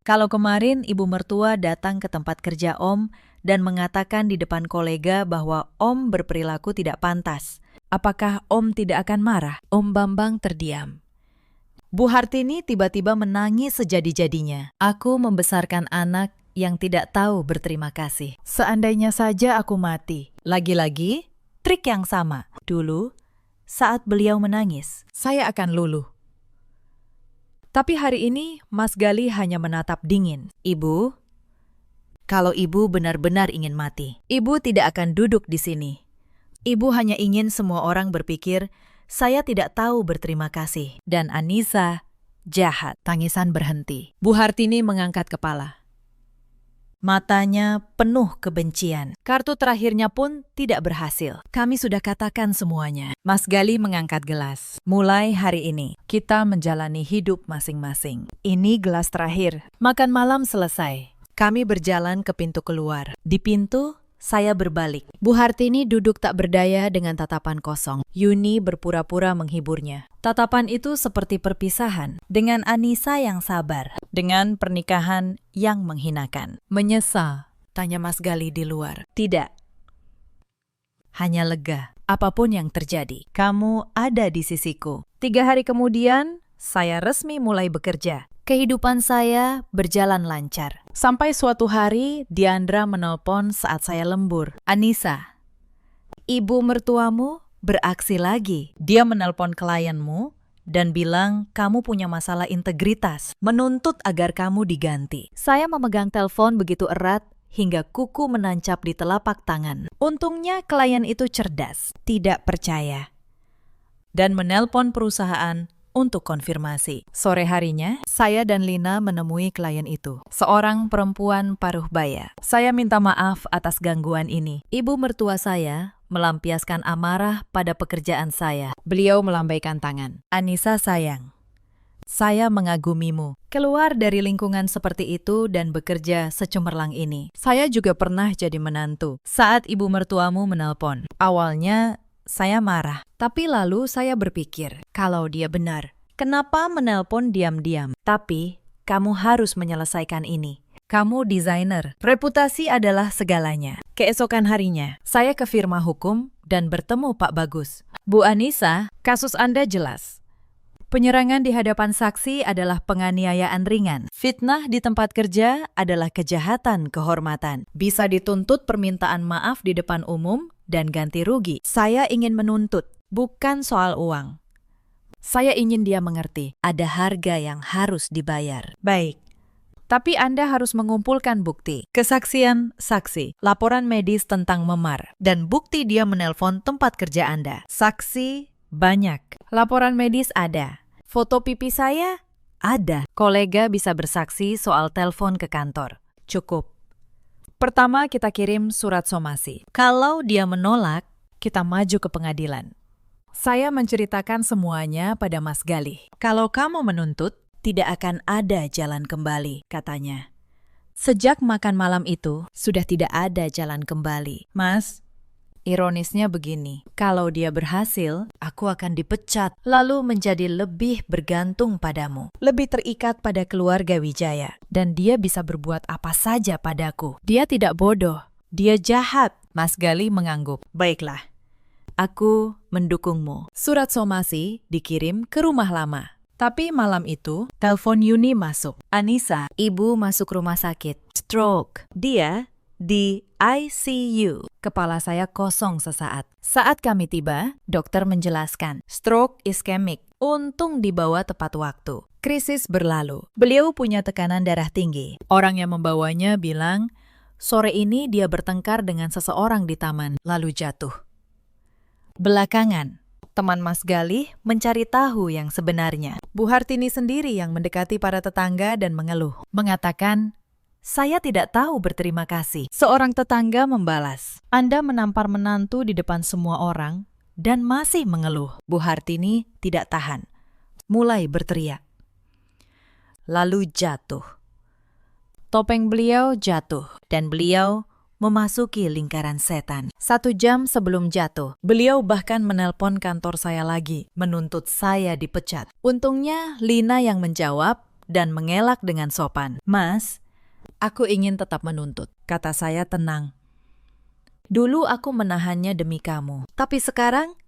kalau kemarin ibu mertua datang ke tempat kerja Om dan mengatakan di depan kolega bahwa Om berperilaku tidak pantas, apakah Om tidak akan marah? Om Bambang terdiam. Bu Hartini tiba-tiba menangis sejadi-jadinya. Aku membesarkan anak yang tidak tahu berterima kasih. Seandainya saja aku mati. Lagi-lagi, trik yang sama. Dulu, saat beliau menangis, saya akan luluh. Tapi hari ini, Mas Galih hanya menatap dingin. Ibu, kalau ibu benar-benar ingin mati, ibu tidak akan duduk di sini. Ibu hanya ingin semua orang berpikir, saya tidak tahu berterima kasih. Dan Anissa, jahat. Tangisan berhenti. Bu Hartini mengangkat kepala. Matanya penuh kebencian. Kartu terakhirnya pun tidak berhasil. Kami sudah katakan semuanya. Mas Galih mengangkat gelas. Mulai hari ini, kita menjalani hidup masing-masing. Ini gelas terakhir. Makan malam selesai. Kami berjalan ke pintu keluar. Di pintu, saya berbalik. Bu Hartini duduk tak berdaya dengan tatapan kosong. Yuni berpura-pura menghiburnya. Tatapan itu seperti perpisahan dengan Anissa yang sabar, dengan pernikahan yang menghinakan. Menyesal? Tanya Mas Galih di luar. Tidak. Hanya lega. Apapun yang terjadi, kamu ada di sisiku. 3 hari kemudian, saya resmi mulai bekerja. Kehidupan saya berjalan lancar. Sampai suatu hari, Diandra menelpon saat saya lembur. Anissa, ibu mertuamu beraksi lagi. Dia menelpon klienmu dan bilang kamu punya masalah integritas, menuntut agar kamu diganti. Saya memegang telepon begitu erat hingga kuku menancap di telapak tangan. Untungnya klien itu cerdas, tidak percaya, dan menelpon perusahaan untuk konfirmasi. Sore harinya, saya dan Lina menemui klien itu, seorang perempuan paruh baya. Saya minta maaf atas gangguan ini. Ibu mertua saya melampiaskan amarah pada pekerjaan saya. Beliau melambaikan tangan. Anissa sayang, saya mengagumimu. Keluar dari lingkungan seperti itu dan bekerja secemerlang ini. Saya juga pernah jadi menantu saat ibu mertuamu menelpon. Awalnya saya marah, tapi lalu saya berpikir, kalau dia benar, kenapa menelpon diam-diam? Tapi kamu harus menyelesaikan ini. Kamu desainer, reputasi adalah segalanya. Keesokan harinya, saya ke firma hukum dan bertemu Pak Bagus. Bu Anissa, kasus Anda jelas. Penyerangan di hadapan saksi adalah penganiayaan ringan. Fitnah di tempat kerja adalah kejahatan kehormatan. Bisa dituntut permintaan maaf di depan umum dan ganti rugi. Saya ingin menuntut, bukan soal uang. Saya ingin dia mengerti, ada harga yang harus dibayar. Baik. Tapi Anda harus mengumpulkan bukti, kesaksian saksi, laporan medis tentang memar, dan bukti dia menelpon tempat kerja Anda. Saksi banyak. Laporan medis ada. Foto pipi saya ada. Kolega bisa bersaksi soal telepon ke kantor. Cukup. Pertama kita kirim surat somasi. Kalau dia menolak, kita maju ke pengadilan. Saya menceritakan semuanya pada Mas Galih. Kalau kamu menuntut, tidak akan ada jalan kembali, katanya. Sejak makan malam itu, sudah tidak ada jalan kembali. Mas, ironisnya begini, kalau dia berhasil, aku akan dipecat, lalu menjadi lebih bergantung padamu, lebih terikat pada keluarga Wijaya, dan dia bisa berbuat apa saja padaku. Dia tidak bodoh, dia jahat. Mas Galih mengangguk. Baiklah, aku mendukungmu. Surat somasi dikirim ke rumah lama. Tapi malam itu, telepon Yuni masuk. Anissa, ibu masuk rumah sakit. Stroke. Dia di ICU. Kepala saya kosong sesaat. Saat kami tiba, dokter menjelaskan, stroke iskemik. Untung dibawa tepat waktu. Krisis berlalu. Beliau punya tekanan darah tinggi. Orang yang membawanya bilang, sore ini dia bertengkar dengan seseorang di taman, lalu jatuh. Belakangan, teman Mas Galih mencari tahu yang sebenarnya. Bu Hartini sendiri yang mendekati para tetangga dan mengeluh. Mengatakan, saya tidak tahu berterima kasih. Seorang tetangga membalas, Anda menampar menantu di depan semua orang dan masih mengeluh. Bu Hartini tidak tahan, mulai berteriak. Lalu jatuh. Topeng beliau jatuh dan beliau memasuki lingkaran setan. 1 jam sebelum jatuh, beliau bahkan menelpon kantor saya lagi, menuntut saya dipecat. Untungnya Lina yang menjawab dan mengelak dengan sopan. Mas, aku ingin tetap menuntut, kata saya tenang. Dulu aku menahannya demi kamu, tapi sekarang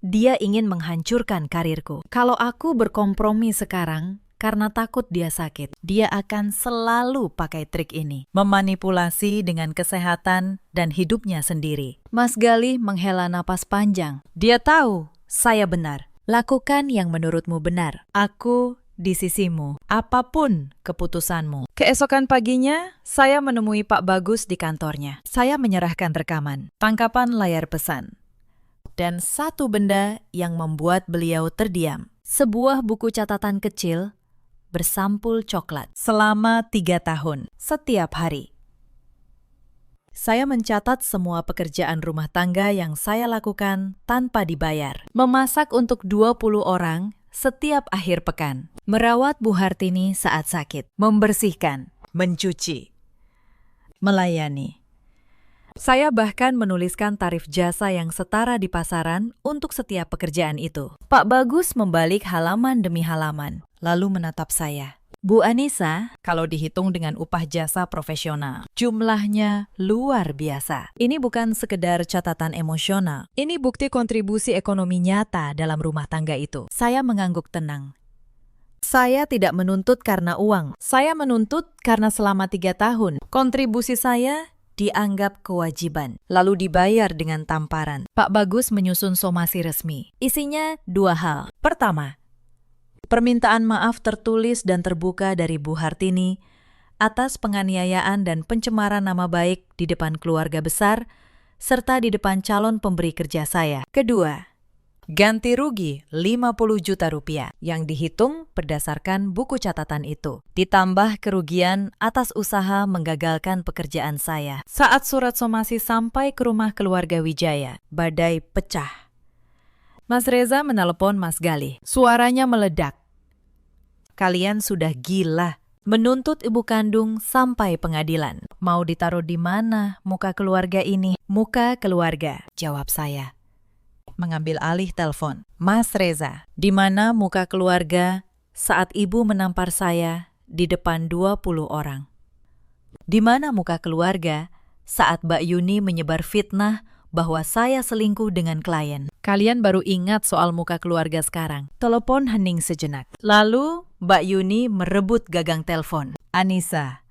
dia ingin menghancurkan karirku. Kalau aku berkompromi sekarang, karena takut dia sakit, dia akan selalu pakai trik ini. Memanipulasi dengan kesehatan dan hidupnya sendiri. Mas Galih menghela napas panjang. Dia tahu saya benar. Lakukan yang menurutmu benar. Aku di sisimu, apapun keputusanmu. Keesokan paginya, saya menemui Pak Bagus di kantornya. Saya menyerahkan rekaman, tangkapan layar pesan, dan satu benda yang membuat beliau terdiam. Sebuah buku catatan kecil bersampul coklat selama 3 tahun, setiap hari. Saya mencatat semua pekerjaan rumah tangga yang saya lakukan tanpa dibayar. Memasak untuk 20 orang setiap akhir pekan. Merawat Bu Hartini saat sakit. Membersihkan, mencuci, melayani. Saya bahkan menuliskan tarif jasa yang setara di pasaran untuk setiap pekerjaan itu. Pak Bagus membalik halaman demi halaman, lalu menatap saya. Bu Anissa, kalau dihitung dengan upah jasa profesional, jumlahnya luar biasa. Ini bukan sekedar catatan emosional. Ini bukti kontribusi ekonomi nyata dalam rumah tangga itu. Saya mengangguk tenang. Saya tidak menuntut karena uang. Saya menuntut karena selama 3 tahun, kontribusi saya dianggap kewajiban, lalu dibayar dengan tamparan. Pak Bagus menyusun somasi resmi. Isinya 2 hal. Pertama, permintaan maaf tertulis dan terbuka dari Bu Hartini atas penganiayaan dan pencemaran nama baik di depan keluarga besar, serta di depan calon pemberi kerja saya. Kedua, Ganti rugi 50 juta rupiah yang dihitung berdasarkan buku catatan itu. Ditambah kerugian atas usaha menggagalkan pekerjaan saya. Saat surat somasi sampai ke rumah keluarga Wijaya, badai pecah. Mas Reza menelepon Mas Galih. Suaranya meledak. Kalian sudah gila. Menuntut ibu kandung sampai pengadilan. Mau ditaruh di mana muka keluarga ini? Muka keluarga, jawab saya. Mengambil alih telepon. Mas Reza, di mana muka keluarga saat ibu menampar saya di depan 20 orang? Di mana muka keluarga saat Mbak Yuni menyebar fitnah bahwa saya selingkuh dengan klien? Kalian baru ingat soal muka keluarga sekarang. Telepon hening sejenak. Lalu Mbak Yuni merebut gagang telepon. Anissa,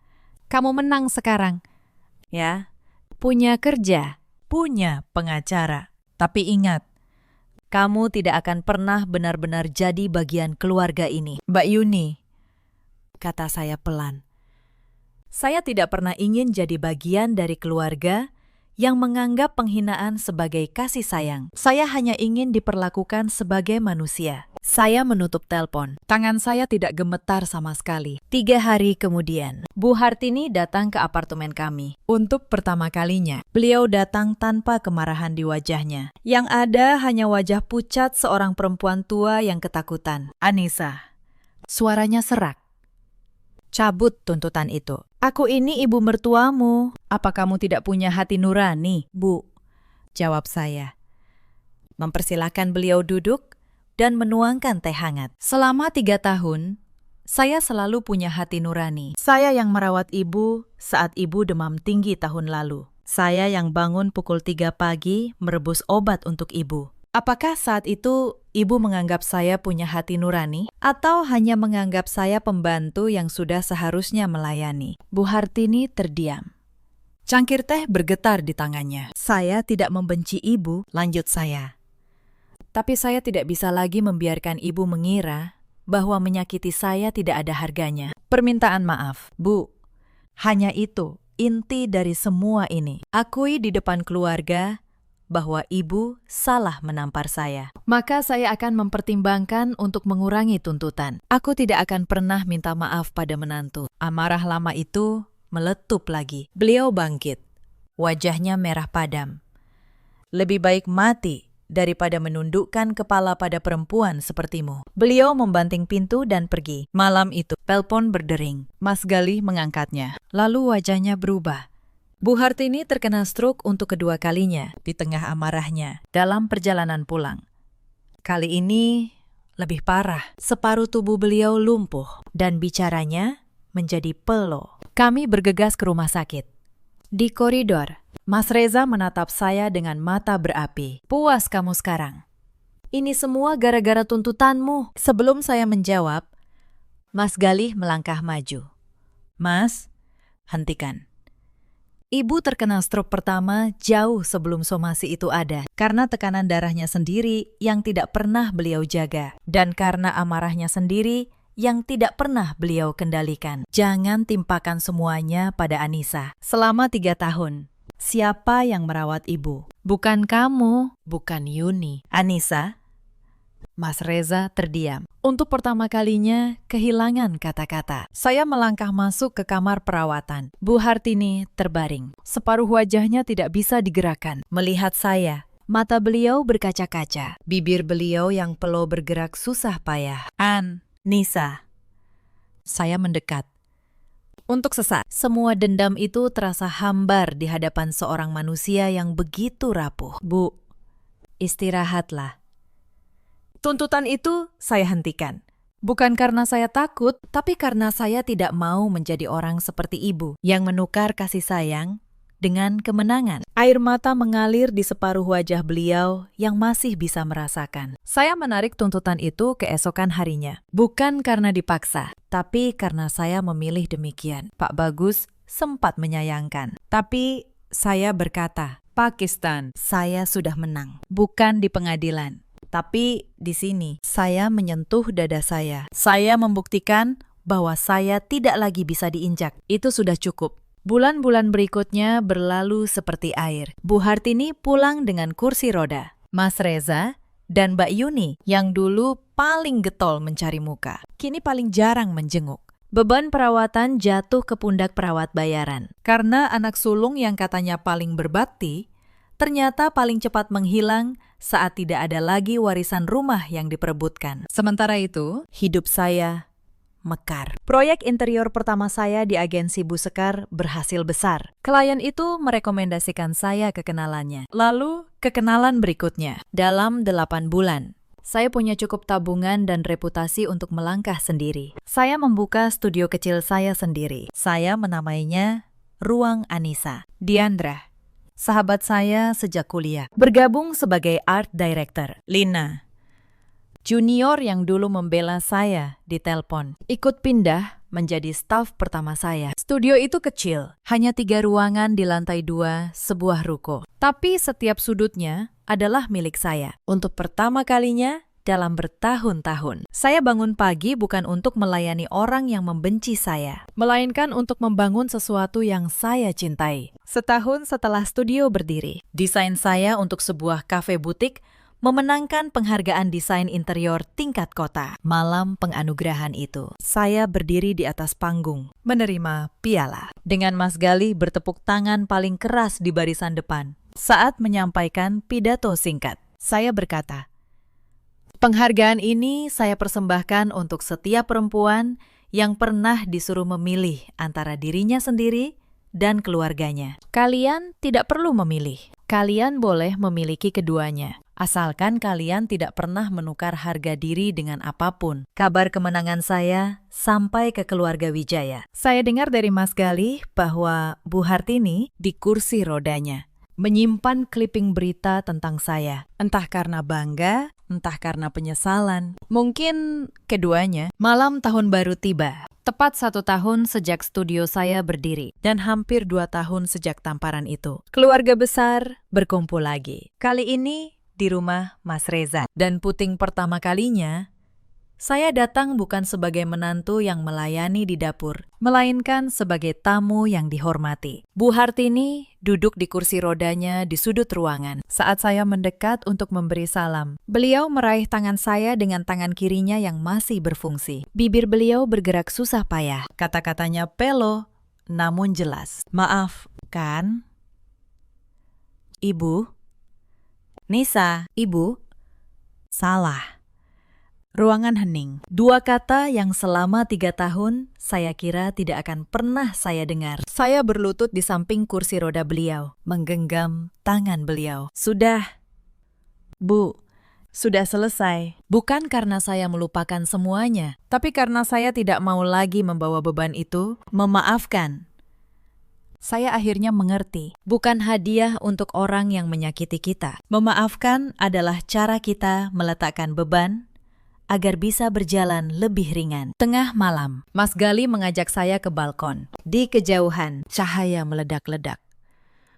kamu menang sekarang. Ya, punya kerja, punya pengacara. Tapi ingat, kamu tidak akan pernah benar-benar jadi bagian keluarga ini. Mbak Yuni, kata saya pelan. Saya tidak pernah ingin jadi bagian dari keluarga yang menganggap penghinaan sebagai kasih sayang. Saya hanya ingin diperlakukan sebagai manusia. Saya menutup telepon. Tangan saya tidak gemetar sama sekali. 3 hari kemudian, Bu Hartini datang ke apartemen kami. Untuk pertama kalinya, beliau datang tanpa kemarahan di wajahnya. Yang ada hanya wajah pucat seorang perempuan tua yang ketakutan. Anissa, suaranya serak. Cabut tuntutan itu. Aku ini ibu mertuamu. Apa kamu tidak punya hati nurani, Bu? Jawab saya. Mempersilahkan beliau duduk dan menuangkan teh hangat. Selama 3 tahun, saya selalu punya hati nurani. Saya yang merawat ibu saat ibu demam tinggi tahun lalu. Saya yang bangun pukul 3 pagi merebus obat untuk ibu. Apakah saat itu ibu menganggap saya punya hati nurani? Atau hanya menganggap saya pembantu yang sudah seharusnya melayani? Bu Hartini terdiam. Cangkir teh bergetar di tangannya. Saya tidak membenci ibu, lanjut saya. Tapi saya tidak bisa lagi membiarkan ibu mengira bahwa menyakiti saya tidak ada harganya. Permintaan maaf, Bu. Hanya itu inti dari semua ini. Akui di depan keluarga bahwa ibu salah menampar saya. Maka saya akan mempertimbangkan untuk mengurangi tuntutan. Aku tidak akan pernah minta maaf pada menantu. Amarah lama itu meletup lagi. Beliau bangkit. Wajahnya merah padam. Lebih baik mati daripada menundukkan kepala pada perempuan sepertimu. Beliau membanting pintu dan pergi. Malam itu, telepon berdering. Mas Galih mengangkatnya. Lalu wajahnya berubah. Bu Hartini terkena stroke untuk kedua kalinya di tengah amarahnya dalam perjalanan pulang. Kali ini lebih parah. Separuh tubuh beliau lumpuh dan bicaranya menjadi pelo. Kami bergegas ke rumah sakit. Di koridor, Mas Reza menatap saya dengan mata berapi. Puas kamu sekarang. Ini semua gara-gara tuntutanmu. Sebelum saya menjawab, Mas Galih melangkah maju. Mas, hentikan. Ibu terkena stroke pertama jauh sebelum somasi itu ada, karena tekanan darahnya sendiri yang tidak pernah beliau jaga, dan karena amarahnya sendiri yang tidak pernah beliau kendalikan. Jangan timpakan semuanya pada Anissa. Selama 3 tahun, siapa yang merawat ibu? Bukan kamu, bukan Yuni. Anissa? Mas Reza terdiam. Untuk pertama kalinya, kehilangan kata-kata. Saya melangkah masuk ke kamar perawatan. Bu Hartini terbaring. Separuh wajahnya tidak bisa digerakkan. Melihat saya, mata beliau berkaca-kaca. Bibir beliau yang pelo bergerak susah payah. Nisa. Saya mendekat. Untuk sesaat, semua dendam itu terasa hambar di hadapan seorang manusia yang begitu rapuh. Bu, istirahatlah. Tuntutan itu saya hentikan. Bukan karena saya takut, tapi karena saya tidak mau menjadi orang seperti ibu yang menukar kasih sayang dengan kemenangan. Air mata mengalir di separuh wajah beliau yang masih bisa merasakan. Saya menarik tuntutan itu keesokan harinya. Bukan karena dipaksa, tapi karena saya memilih demikian. Pak Bagus sempat menyayangkan. Tapi saya berkata, Pakistan, saya sudah menang. Bukan di pengadilan. Tapi di sini, saya menyentuh dada saya. Saya membuktikan bahwa saya tidak lagi bisa diinjak. Itu sudah cukup. Bulan-bulan berikutnya berlalu seperti air. Bu Hartini pulang dengan kursi roda. Mas Reza Dan Mbak Yuni, yang dulu paling getol mencari muka, kini paling jarang menjenguk. Beban perawatan jatuh ke pundak perawat bayaran. Karena anak sulung yang katanya paling berbakti, ternyata paling cepat menghilang saat tidak ada lagi warisan rumah yang diperebutkan. Sementara itu, hidup saya mekar. Proyek interior pertama saya di agensi Bu Sekar berhasil besar. Klien itu merekomendasikan saya ke kenalannya. Lalu, kekenalan berikutnya. Dalam 8 bulan, saya punya cukup tabungan dan reputasi untuk melangkah sendiri. Saya membuka studio kecil saya sendiri. Saya menamainya Ruang Anissa. Diandra, sahabat saya sejak kuliah, bergabung sebagai art director. Lina, junior yang dulu membela saya di telepon, ikut pindah menjadi staf pertama saya. Studio itu kecil, hanya 3 ruangan di lantai 2 sebuah ruko. Tapi setiap sudutnya adalah milik saya. Untuk pertama kalinya dalam bertahun-tahun, saya bangun pagi bukan untuk melayani orang yang membenci saya, melainkan untuk membangun sesuatu yang saya cintai. Setahun setelah studio berdiri, desain saya untuk sebuah kafe butik memenangkan penghargaan desain interior tingkat kota. Malam penganugerahan itu, saya berdiri di atas panggung, menerima piala. Dengan Mas Gali bertepuk tangan paling keras di barisan depan. Saat menyampaikan pidato singkat, saya berkata, "Penghargaan ini saya persembahkan untuk setiap perempuan yang pernah disuruh memilih antara dirinya sendiri dan keluarganya. Kalian tidak perlu memilih. Kalian boleh memiliki keduanya. Asalkan kalian tidak pernah menukar harga diri dengan apapun." Kabar kemenangan saya sampai ke keluarga Wijaya. Saya dengar dari Mas Gali bahwa Bu Hartini di kursi rodanya menyimpan clipping berita tentang saya. Entah karena bangga, entah karena penyesalan. Mungkin keduanya. Malam tahun baru tiba. Tepat 1 tahun sejak studio saya berdiri, dan hampir 2 tahun sejak tamparan itu. Keluarga besar berkumpul lagi. Kali ini di rumah Mas Reza. Dan puting pertama kalinya, saya datang bukan sebagai menantu yang melayani di dapur, melainkan sebagai tamu yang dihormati. Bu Hartini duduk di kursi rodanya di sudut ruangan. Saat saya mendekat untuk memberi salam, beliau meraih tangan saya dengan tangan kirinya yang masih berfungsi. Bibir beliau bergerak susah payah. Kata-katanya pelo, namun jelas. "Maaf, kan? Ibu? Nisa, Ibu? Salah." Ruangan hening. 2 kata yang selama 3 tahun saya kira tidak akan pernah saya dengar. Saya berlutut di samping kursi roda beliau, menggenggam tangan beliau. "Sudah, Bu, sudah selesai." Bukan karena saya melupakan semuanya, tapi karena saya tidak mau lagi membawa beban itu. Memaafkan. Saya akhirnya mengerti, bukan hadiah untuk orang yang menyakiti kita. Memaafkan adalah cara kita meletakkan beban agar bisa berjalan lebih ringan. Tengah malam, Mas Gali mengajak saya ke balkon. Di kejauhan, cahaya meledak-ledak.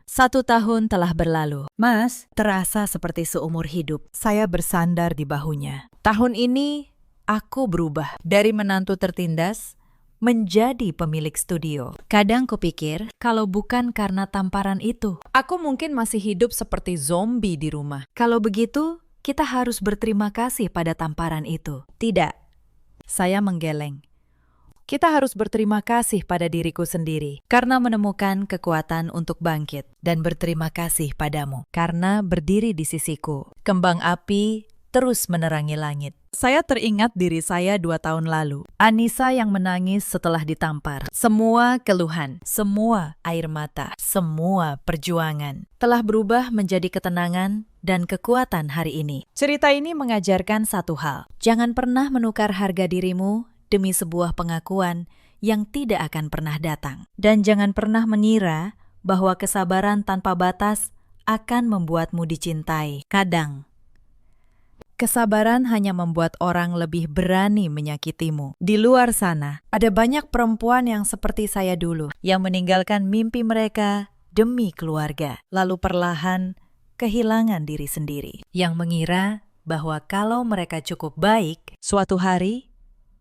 1 tahun telah berlalu. "Mas, terasa seperti seumur hidup." Saya bersandar di bahunya. Tahun ini, aku berubah dari menantu tertindas menjadi pemilik studio. Kadang kupikir, kalau bukan karena tamparan itu, aku mungkin masih hidup seperti zombie di rumah. Kalau begitu, kita harus berterima kasih pada tamparan itu. Tidak. Saya menggeleng. Kita harus berterima kasih pada diriku sendiri karena menemukan kekuatan untuk bangkit, dan berterima kasih padamu karena berdiri di sisiku. Kembang api terus menerangi langit. Saya teringat diri saya 2 tahun lalu. Anissa yang menangis setelah ditampar. Semua keluhan, semua air mata, semua perjuangan telah berubah menjadi ketenangan dan kekuatan hari ini. Cerita ini mengajarkan satu hal. Jangan pernah menukar harga dirimu demi sebuah pengakuan yang tidak akan pernah datang. Dan jangan pernah mengira bahwa kesabaran tanpa batas akan membuatmu dicintai. Kadang kesabaran hanya membuat orang lebih berani menyakitimu. Di luar sana, ada banyak perempuan yang seperti saya dulu, yang meninggalkan mimpi mereka demi keluarga, lalu perlahan kehilangan diri sendiri, yang mengira bahwa kalau mereka cukup baik, suatu hari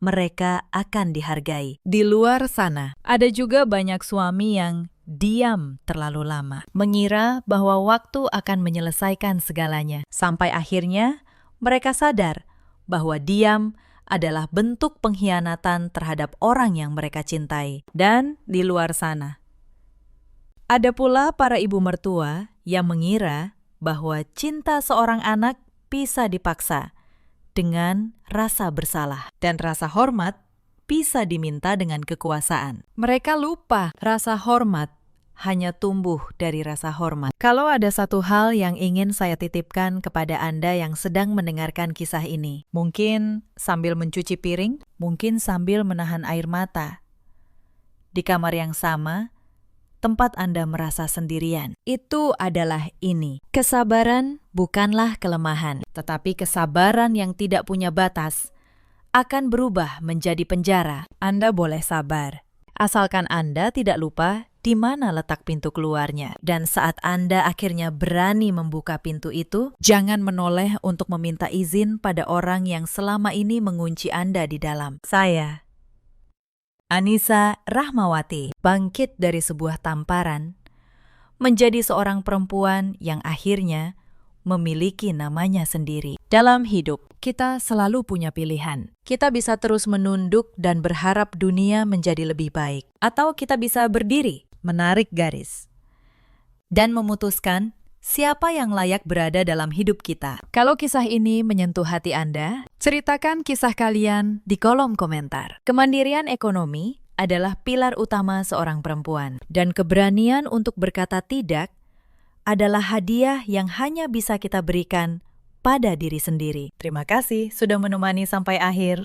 mereka akan dihargai. Di luar sana, ada juga banyak suami yang diam terlalu lama, mengira bahwa waktu akan menyelesaikan segalanya, sampai akhirnya Mereka sadar bahwa diam adalah bentuk pengkhianatan terhadap orang yang mereka cintai. Dan di luar sana, ada pula para ibu mertua yang mengira bahwa cinta seorang anak bisa dipaksa dengan rasa bersalah, dan rasa hormat bisa diminta dengan kekuasaan. Mereka lupa rasa hormat hanya tumbuh dari rasa hormat. Kalau ada satu hal yang ingin saya titipkan kepada Anda yang sedang mendengarkan kisah ini, mungkin sambil mencuci piring, mungkin sambil menahan air mata, di kamar yang sama, tempat Anda merasa sendirian, itu adalah ini. Kesabaran bukanlah kelemahan, tetapi kesabaran yang tidak punya batas akan berubah menjadi penjara. Anda boleh sabar, asalkan Anda tidak lupa di mana letak pintu keluarnya. Dan saat Anda akhirnya berani membuka pintu itu, jangan menoleh untuk meminta izin pada orang yang selama ini mengunci Anda di dalam. Saya, Anissa Rahmawati, bangkit dari sebuah tamparan, menjadi seorang perempuan yang akhirnya memiliki namanya sendiri. Dalam hidup, kita selalu punya pilihan. Kita bisa terus menunduk dan berharap dunia menjadi lebih baik. Atau kita bisa berdiri, menarik garis, dan memutuskan siapa yang layak berada dalam hidup kita. Kalau kisah ini menyentuh hati Anda, ceritakan kisah kalian di kolom komentar. Kemandirian ekonomi adalah pilar utama seorang perempuan, dan keberanian untuk berkata tidak adalah hadiah yang hanya bisa kita berikan pada diri sendiri. Terima kasih sudah menemani sampai akhir.